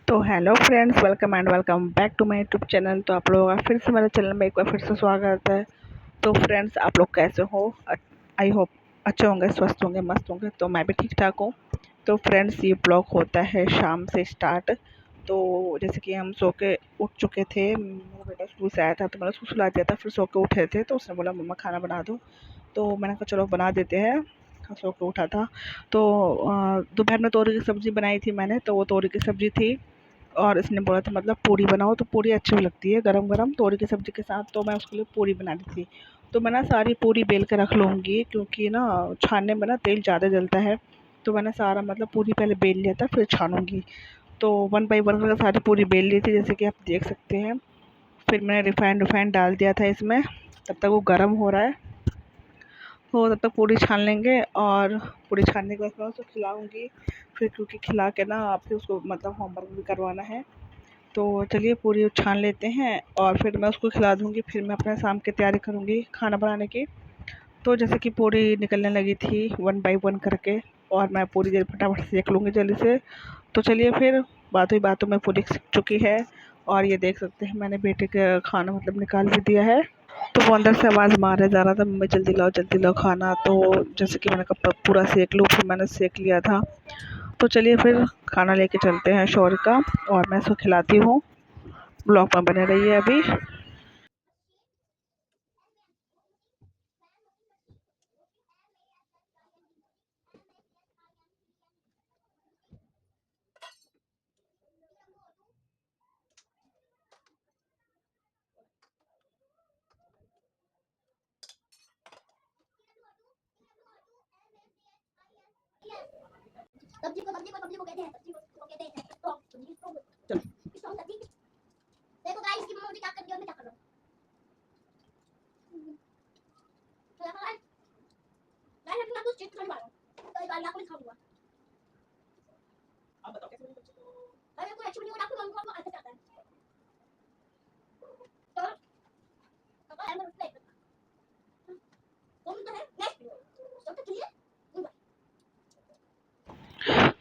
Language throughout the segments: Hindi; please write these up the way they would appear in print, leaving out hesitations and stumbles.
तो hello friends, welcome and welcome back to my YouTube channel. तो आप लोगों का फिर से मेरे चैनल में एक बार फिर से स्वागत है। तो फ्रेंड्स, आप लोग कैसे हो? आई होप अच्छे होंगे, स्वस्थ होंगे, मस्त होंगे। तो मैं भी ठीक ठाक हूँ। तो फ्रेंड्स, ये ब्लॉग होता है शाम से स्टार्ट। तो जैसे कि हम सो के उठ चुके थे, मेरा बेटा स्कूल से आया था तो मैंने उसको सुला दिया था। फिर सो के उठे थे तो उसने बोला मम्मा खाना बना दो। तो मैंने कहा चलो बना देते हैं। सो के उठा था तो दोपहर में तोरी की सब्ज़ी बनाई थी मैंने। तो वो तोरी की सब्ज़ी थी और इसने बोला था मतलब पूरी बनाओ। तो पूरी अच्छी भी लगती है गरम गरम तोरी की सब्ज़ी के साथ। तो मैं उसके लिए पूरी बना दी थी। तो मैं ना सारी पूरी बेल के रख लूँगी क्योंकि ना छानने में ना तेल ज़्यादा जलता है। तो मैंने सारा मतलब पूरी पहले बेल लिया था फिर छानूँगी। तो वन बाई वन करके सारी पूरी बेल ली थी, जैसे कि आप देख सकते हैं। फिर मैंने रिफाइंड डाल दिया था इसमें। तब तक वो गर्म हो रहा है, तो तब तक पूरी छान लेंगे। और पूरी छानने के बाद मैं उसको खिलाऊँगी फिर, क्योंकि खिला के ना फिर उसको मतलब होमवर्क भी करवाना है। तो चलिए पूरी छान लेते हैं और फिर मैं उसको खिला दूँगी। फिर मैं अपना शाम की तैयारी करूँगी खाना बनाने की। तो जैसे कि पूरी निकलने लगी थी वन बाई वन करके, और मैं पूरी जल्दी फटाफट सेक लूँगी जल्दी से। तो चलिए फिर, बातों ही बातों में पूरी सिक चुकी है। और ये देख सकते हैं मैंने बेटे का खाना मतलब निकाल भी दिया है। तो वो अंदर से आवाज़ मारे जा रहा था, मम्मी जल्दी लाओ खाना। तो जैसे कि मैंने कहा पूरा सेक लूँ, फिर मैंने सेक लिया था। तो चलिए फिर खाना लेके चलते हैं शौर्य का, और मैं इसको खिलाती हूँ। ब्लॉग में बने रहिए अभी। सब्जी को कहते हैं, स्टॉक सब्जी, स्टॉक सब्जी। देखो गाइस, इसकी मम्मा मुझे क्या कर रही है और मैं क्या कर रहा हूँ। तो देखो गाइस, गाइस मैं तो चिप्स खाने वाला हूँ। तो इस बार लाखों में खाऊंगा। आप बताओ कैसे बनी सब्जी? अरे कोई अच्छी बनी हो, आपको मम्मी को अच्छा आता है। तो पापा है, मैं उससे कौन तो है नेक्स्ट सब तो चलिए।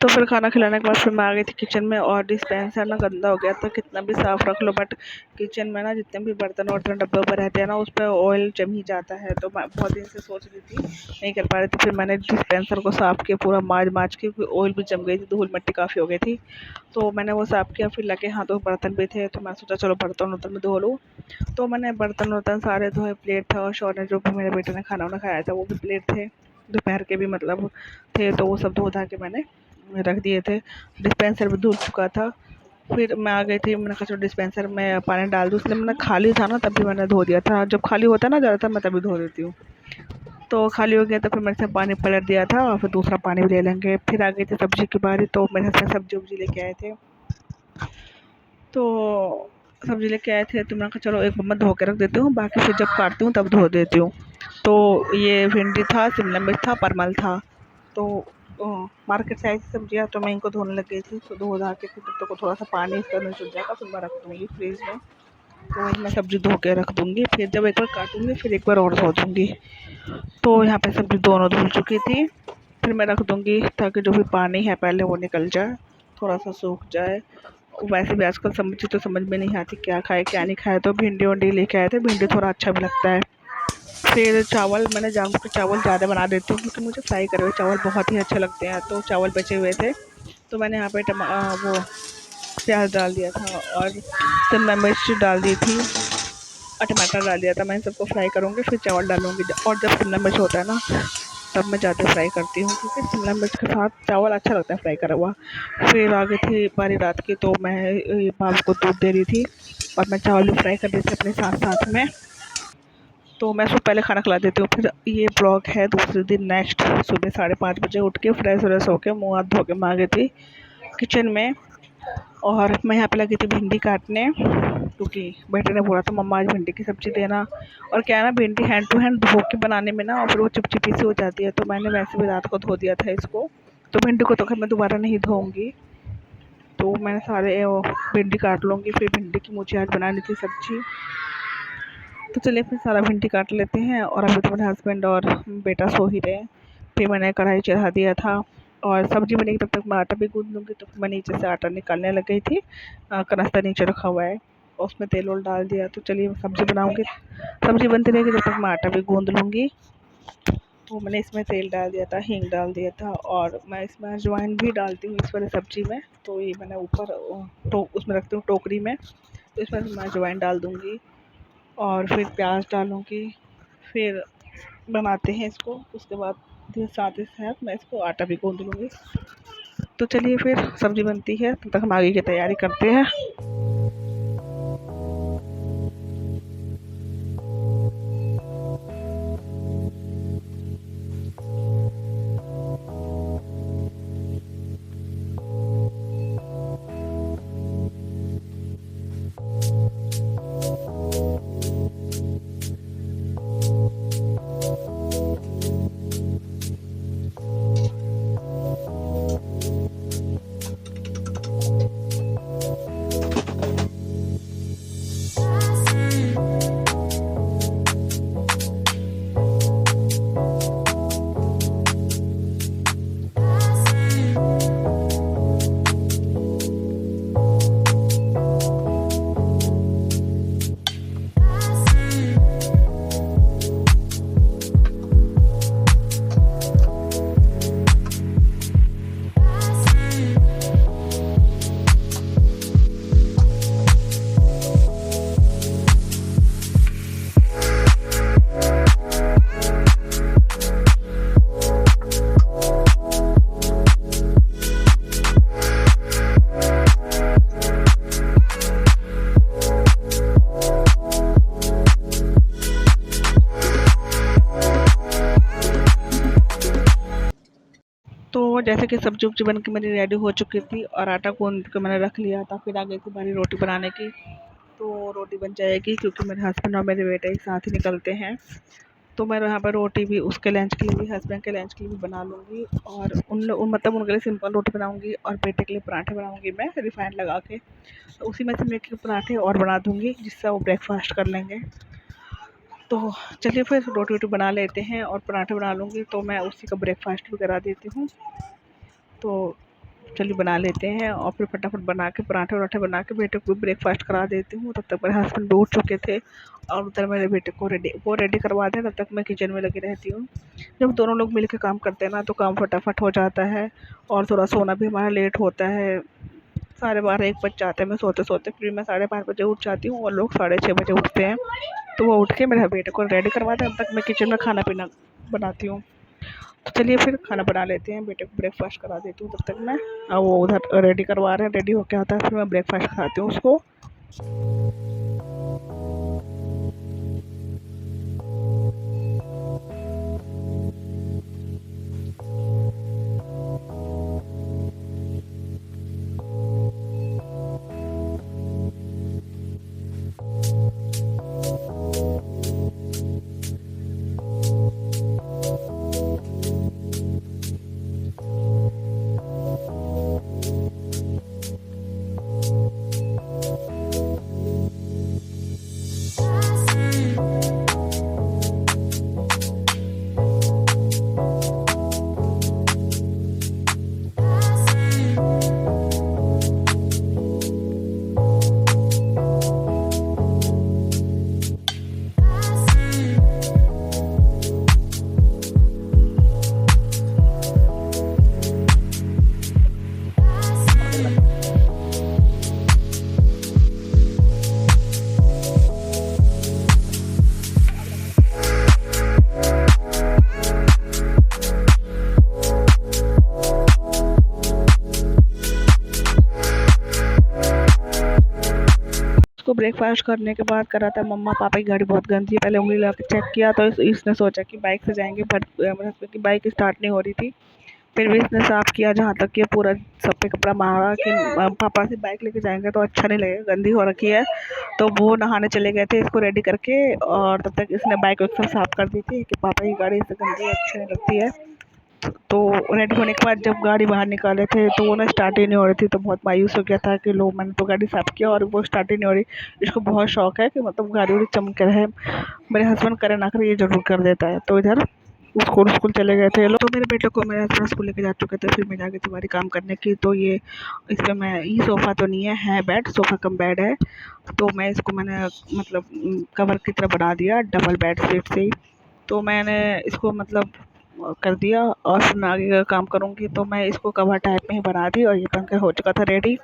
तो फिर खाना खिलाने के बाद फिर मैं आ गई थी किचन में। और डिस्पेंसर ना गंदा हो गया था, कितना भी साफ़ रख लो बट किचन में ना जितने भी बर्तन वर्तन डब्बे पर रहते हैं ना, उस पर ऑयल जम ही जाता है। तो मैं बहुत दिन से सोच रही थी, नहीं कर पा रही थी। फिर मैंने डिस्पेंसर को साफ़ किया पूरा, माज के, ऑयल भी जम गई थी, धूल मिट्टी काफ़ी हो गई थी। तो मैंने वो साफ़ किया। फिर लगे हाथों बर्तन भी थे, तो मैं सोचा चलो बर्तन वर्तन में धो लूँ। तो मैंने बर्तन वर्तन सारे धोए, प्लेट था, और शौर्य ने जो भी मेरे बेटे ने खाना वाना खाया था वो भी प्लेट थे, दोपहर के भी मतलब थे। तो वो सब धो धा के मैंने रख दिए थे। डिस्पेंसर भी धुल चुका था। फिर मैं आ गई थी, मैंने कहा चलो डिस्पेंसर में पानी डाल दूँ। इसलिए मैंने खाली था ना तभी मैंने धो दिया था। जब खाली होता है ना ज़्यादातर मैं तभी धो देती हूँ। तो खाली हो गया तो फिर मैंने से पानी पलट दिया था, और फिर दूसरा पानी भी ले लेंगे। फिर आ गई थी सब्ज़ी की बारी, तो मेरे हस्बैंड सब्ज़ी वब्जी लेके आए थे। तो सब्ज़ी लेके आए थे तो मैंने कहा चलो एक मैं धो के रख देती हूँ, बाकी फिर जब काटती हूँ तब धो देती हूँ। तो ये भिंडी था, शिमला मिर्च था, परमल था। तो मार्केट से आई थी सब्जियाँ, तो मैं इनको धोने लग गई थी। तो धो धा के फिर तब तक को थोड़ा सा पानी इसका मिल चुक जाएगा, फिर मैं रख दूँगी फ्रिज में। तो वही मैं सब्ज़ी धो के रख दूँगी, फिर जब एक बार काटूँगी फिर एक बार और धो दूँगी। तो यहाँ पे सब्ज़ी दोनों धुल चुकी थी। फिर मैं रख दूँगी ताकि जो भी पानी है पहले वो निकल जाए, थोड़ा सा सूख जाए। वैसे भी आजकल सब्ज़ी तो समझ में नहीं आती क्या खाए क्या नहीं खाए। तो भिंडी वंडी लेके आए थे, भिंडी थोड़ा अच्छा भी लगता है। फिर चावल मैंने जानबूझ के चावल ज़्यादा बना देती हूँ क्योंकि मुझे फ्राई करे हुए चावल बहुत ही अच्छे लगते हैं। तो चावल बचे हुए थे तो मैंने यहाँ पे वो प्याज डाल दिया था, और शिमला मिर्च डाल दी थी, और टमाटर डाल दिया था। मैं इन सबको फ्राई करूँगी फिर चावल डालूँगी। और जब शिमला मिर्च होता है ना तब मैं ज़्यादा फ्राई करती हूँ, क्योंकि शिमला मिर्च के साथ चावल अच्छा लगता है फ्राई करा हुआ। फिर आ गई थी बारी रात की, तो मैं ये बाबू को दूध दे रही थी और मैं चावल भी फ्राई कर रही थी अपने साथ साथ में। तो मैं उसको पहले खाना खिला देती हूँ। फिर ये ब्लॉग है दूसरे दिन नेक्स्ट, सुबह 5:30 बजे उठ के फ्रेश व्रेश होके मुँह हाथ धो के मैं आ गई थी किचन में। और मैं यहाँ पे लगी थी भिंडी काटने, क्योंकि बेटे ने बोला था मम्मा आज भिंडी की सब्ज़ी देना। और क्या है ना, भिंडी हैंड टू हैंड धो के बनाने में ना और फिर वो चिपचिपी सी हो जाती है। तो मैंने वैसे भी रात को धो दिया था इसको। तो भिंडी को तो खैर मैं दोबारा नहीं धोऊँगी। तो मैंने सारे भिंडी काट लूँगी, फिर भिंडी की मुझे आज बनानी थी सब्ज़ी। तो चलिए फिर सारा भिंडी काट लेते हैं। और अभी तो मेरे हस्बैंड और बेटा सो ही रहे। फिर मैंने कढ़ाई चढ़ा दिया था, और सब्जी बनेगी तब तक मैं आटा भी गूँद लूँगी। तो मैं नीचे से आटा निकालने लग गई थी। कनस्तर नीचे रखा हुआ है और उसमें तेल वोल डाल दिया। तो चलिए सब्ज़ी बनाऊँगी। सब्ज़ी बनती रहेगी जब तक मैं आटा भी गूँद लूँगी। तो मैंने इसमें तेल डाल दिया था, हींग डाल दिया था और मैं इसमें अजवाइन भी डालती हूँ इस वाली सब्ज़ी में। तो ये मैंने ऊपर उसमें रखती हूँ टोकरी में। तो इसमें मैं अजवाइन डाल दूँगी और फिर प्याज डालूँगी। फिर बनाते हैं इसको। उसके बाद साथ ही साथ मैं इसको आटा भी गूँध लूँगी। तो चलिए फिर सब्ज़ी बनती है, तब तक हम आगे की तैयारी करते हैं। तो जैसे कि सब्जी उब्जी बन के मेरी रेडी हो चुकी थी और आटा गूँध के मैंने रख लिया था। फिर आ गई थी बारी रोटी बनाने की। तो रोटी बन जाएगी क्योंकि मेरे हस्बैंड और मेरे बेटे एक साथ ही निकलते हैं। तो मैं यहाँ पर रोटी भी उसके लंच के लिए भी, हस्बैंड के लंच के लिए भी बना लूँगी। और मतलब उनके लिए सिंपल रोटी बनाऊँगी और बेटे के लिए पराठे बनाऊँगी मैं रिफाइंड लगा के। तो उसी में से मैं एक पराठे और बना दूँगी जिससे वो ब्रेकफास्ट कर लेंगे। तो चलिए फिर रोटी वोटी बना लेते हैं और पराठे बना लूँगी। तो मैं उसी का ब्रेकफास्ट भी करा देती हूँ। तो चलिए बना लेते हैं और फिर फटाफट बना के पराठे वराठे बना के बेटे को भी ब्रेकफास्ट करा देती हूँ। तब तक मेरे हस्बैंड भी उठ चुके थे और उधर मेरे बेटे को रेडी करवा दें। तब तक मैं किचन में लगी रहती हूँ। जब दोनों लोग मिल के काम करते हैं ना तो काम फटाफट हो जाता है और थोड़ा सोना भी हमारा लेट होता है। 12:30 1 बज जाते हैं मैं सोते सोते। फिर मैं 5:30 बजे उठ जाती हूँ और लोग 6:30 बजे उठते हैं। तो वो उठ के मेरे बेटे को रेडी करवाते हैं। तब तक मैं किचन में खाना पीना बनाती हूँ। तो चलिए फिर खाना बना लेते हैं, बेटे को ब्रेकफास्ट करा देती हूँ तब तक मैं। वो उधर रेडी करवा रहे हैं, रेडी होके आता है फिर मैं ब्रेकफास्ट कराती हूँ उसको। उसको ब्रेकफास्ट करने के बाद करा था मम्मा पापा की गाड़ी बहुत गंदी है। पहले उंगली लगा के चेक किया तो इसने सोचा कि बाइक से जाएंगे, बट मेरे हस्बैंड की बाइक स्टार्ट नहीं हो रही थी। फिर भी इसने साफ़ किया जहाँ तक कि पूरा सब पे कपड़ा मारा कि पापा से बाइक लेके जाएंगे तो अच्छा नहीं लगेगा, गंदी हो रखी है। तो वो नहाने चले गए थे इसको रेडी करके और तब तक इसने बाइक सब साफ़ कर दी थी कि पापा की गाड़ी इससे गंदी है, अच्छी नहीं लगती है। तो रेडी होने के बाद जब गाड़ी बाहर निकाले थे तो वो ना स्टार्ट ही नहीं हो रही थी। तो बहुत मायूस हो गया था कि लो मैंने तो गाड़ी साफ़ किया और वो स्टार्ट ही नहीं हो रही। इसको बहुत शौक है कि मतलब गाड़ी वाड़ी चमक रहे, मेरे हस्बैंड करे ना करे ये ज़रूर कर देता है। तो इधर स्कूल स्कूल चले गए थे ये लोग। तो मेरे बेटे को मैं थोड़ा स्कूल लेके जा चुके थे, फिर मैं जाके तुम्हारी काम करने की। तो ये इसमें मैं ये सोफ़ा तो नहीं है बेड, सोफ़ा कम बेड है। तो मैं इसको मैंने मतलब कवर की तरह बना दिया डबल बेड शीट से ही। तो मैंने इसको मतलब कर दिया और फिर मैं आगे का काम करूँगी। तो मैं इसको कवर टाइप में ही बना दी और ये बनकर हो चुका था रेडी।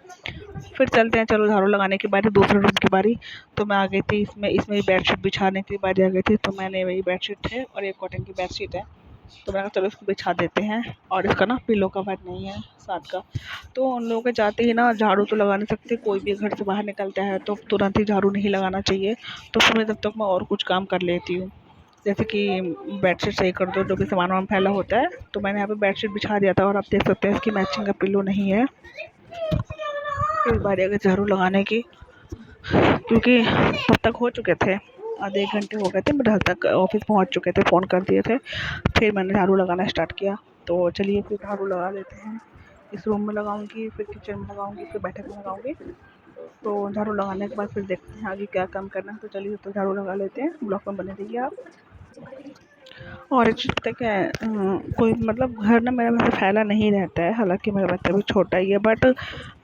फिर चलते हैं, चलो झाड़ू लगाने की बारी, दूसरे रूम की बारी। तो मैं आ गई थी इसमें इसमें बेडशीट बिछाने की बारी आ गई थी। तो मैंने वही बेडशीट है और एक कॉटन की बेडशीट है, तो मैंने कहा चलो इसको बिछा देते हैं। और इसका ना पिलो कवर नहीं है साथ का। तो उन लोगों के जाते ही ना झाड़ू तो लगा नहीं सकते, कोई भी घर से बाहर निकलता है तो तुरंत ही झाड़ू नहीं लगाना चाहिए। तो फिर मैं तब तक मैं और कुछ काम कर लेती हूँ, जैसे कि बेडशीट सही कर दो, जो भी सामान वामान फैला होता है। तो मैंने यहाँ पे बेडशीट बिछा दिया था और आप देख सकते हैं इसकी मैचिंग का पिलो नहीं है। फिर बारी आ गई झाड़ू लगाने की, क्योंकि तब तक हो चुके थे, आधे 1 घंटे हो गए थे, मैं तक ऑफिस पहुंच चुके थे, फ़ोन कर दिए थे। फिर मैंने झाड़ू लगाना स्टार्ट किया। तो चलिए फिर झाड़ू लगा लेते हैं। इस रूम में लगाऊंगी, फिर किचन में लगाऊंगी, फिर बैठक में लगाऊंगी। तो झाड़ू लगाने के बाद फिर देखते हैं आगे क्या काम करना है। तो चलिए तो झाड़ू लगा लेते हैं, ब्लॉक में बने रहिए आप। और एक चीज़ पता है क्या है, कोई मतलब घर ना मेरा वैसे फैला नहीं रहता है, हालांकि मेरा बच्चा भी छोटा ही है, बट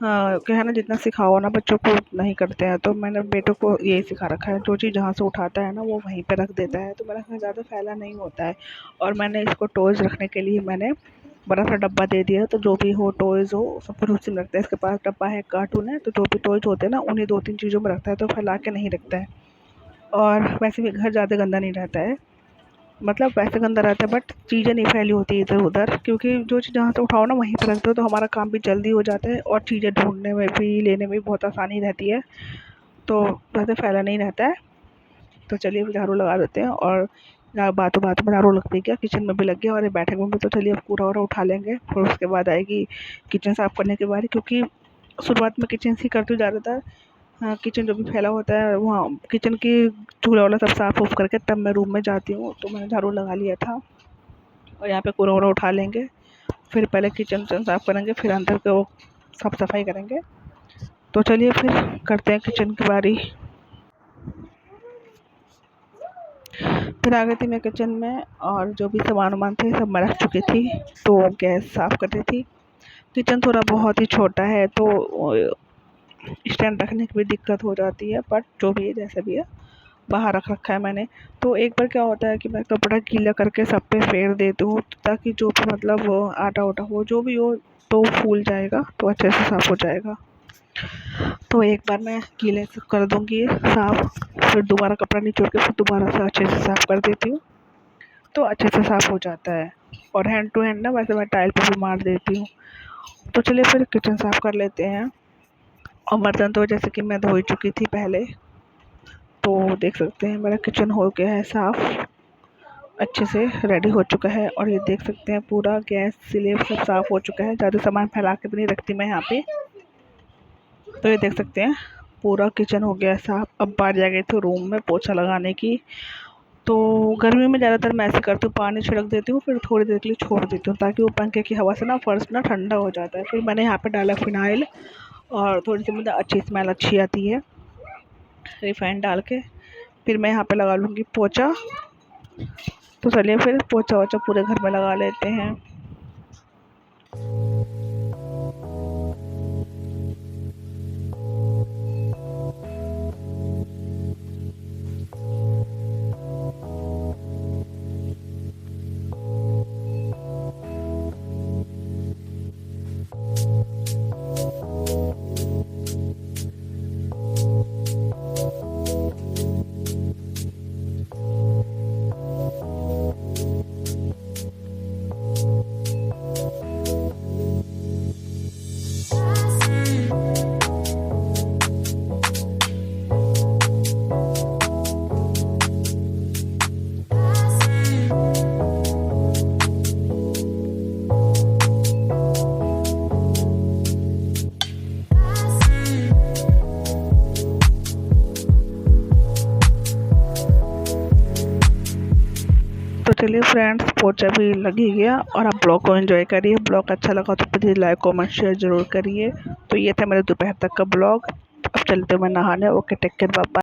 क्या है ना, जितना सिखाओ ना बच्चों को उतना ही करते हैं। तो मैंने बेटों को यही सिखा रखा है, जो चीज़ जहाँ से उठाता है ना वो वहीं पे रख देता है। तो मेरा घर ज़्यादा फैला नहीं होता है। और मैंने इसको टॉयज़ रखने के लिए मैंने बड़ा सा डब्बा दे दिया, तो जो भी हो टॉयज़ हो सब कुछ उसी में रखता है। इसके पास डब्बा है, कार्टून है, तो जो भी टॉयज़ होते हैं ना उन्हीं 2-3 चीज़ों में रखता है, तो फैला के नहीं रखता है। और वैसे भी घर ज़्यादा गंदा नहीं रहता है, मतलब वैसे गंदा रहता है बट चीज़ें नहीं फैली होती इधर उधर, क्योंकि जो चीज़ जहाँ से उठाओ ना वहीं पर रख दो, तो हमारा काम भी जल्दी हो जाता है और चीज़ें ढूंढने में भी लेने में भी बहुत आसानी रहती है। तो वैसे फैला नहीं रहता है। तो चलिए अब झाड़ू लगा देते हैं। और बातों बातों में झाड़ू लग भी गया, किचन में भी लग गया और ये बैठक में भी। तो चलिए अब कूड़ा वूड़ा उठा लेंगे, फिर उसके बाद आएगी किचन साफ़ करने की बारी, क्योंकि शुरुआत में किचन से ही करती हूँ ज़्यादातर। हाँ, किचन जो भी फैला होता है वहाँ किचन की चूल्हा वूल्हा सब साफ़ उफ करके तब मैं रूम में जाती हूँ। तो मैंने झाड़ू लगा लिया था और यहाँ पे कूड़ा वूड़ा उठा लेंगे। फिर पहले किचन साफ़ करेंगे, फिर अंदर के वो साफ सफाई करेंगे। तो चलिए फिर करते हैं किचन की बारी। फिर आ गई थी मैं किचन में और जो भी सामान वामान थे सब मैं रख चुकी थी। तो गैस साफ़ कर रही थी। किचन थोड़ा बहुत ही छोटा है, तो स्टैंड रखने की भी दिक्कत हो जाती है, बट जो भी है जैसे भी है बाहर रख रखा है मैंने। तो एक बार क्या होता है कि मैं कपड़ा गीला करके सब पे फेर देती हूँ, ताकि जो भी मतलब वो आटा उटा हो जो भी हो तो फूल जाएगा, तो अच्छे से साफ़ हो जाएगा। तो एक बार मैं गीले से कर दूँगी साफ़, फिर दोबारा कपड़ा निचोड़ के फिर दोबारा से अच्छे से साफ़ कर देती हूँ, तो अच्छे से साफ़ हो जाता है। और हैंड टू हैंड ना वैसे मैं टाइल पे भी मार देती हूँ। तो चलिए फिर किचन साफ़ कर लेते हैं। और बर्तन तो जैसे कि मैं धो ही चुकी थी पहले। तो देख सकते हैं मेरा किचन हो गया है साफ़, अच्छे से रेडी हो चुका है। और ये देख सकते हैं पूरा गैस स्लैब सब साफ़ हो चुका है, ज़्यादा सामान फैला के भी नहीं रखती मैं यहाँ पे। तो ये देख सकते हैं पूरा किचन हो गया साफ़। अब बारी आ गई थी रूम में पोछा लगाने की। तो गर्मी में ज़्यादातर मैं ऐसे करती हूँ, पानी छिड़क देती हूँ, फिर थोड़ी देर के लिए छोड़ देती हूँ, ताकि वो पंखे की हवा से ना फर्श ना ठंडा हो जाता है। फिर मैंने यहाँ पे डाला फिनाइल और थोड़ी सी मतलब अच्छी स्मेल अच्छी आती है रिफाइंड डाल के। फिर मैं यहाँ पे लगा लूँगी पोछा। तो चलिए फिर पोछा वोछा पूरे घर में लगा लेते हैं। तो चलिए फ्रेंड्स पोछा भी लग ही गया और आप ब्लॉग को एंजॉय करिए। ब्लॉग अच्छा लगा तो प्लीज़ लाइक कमेंट शेयर ज़रूर करिए। तो ये था मेरे दोपहर तक का ब्लॉग। अब चलते मैं नहाने। Okay, take care, bye bye.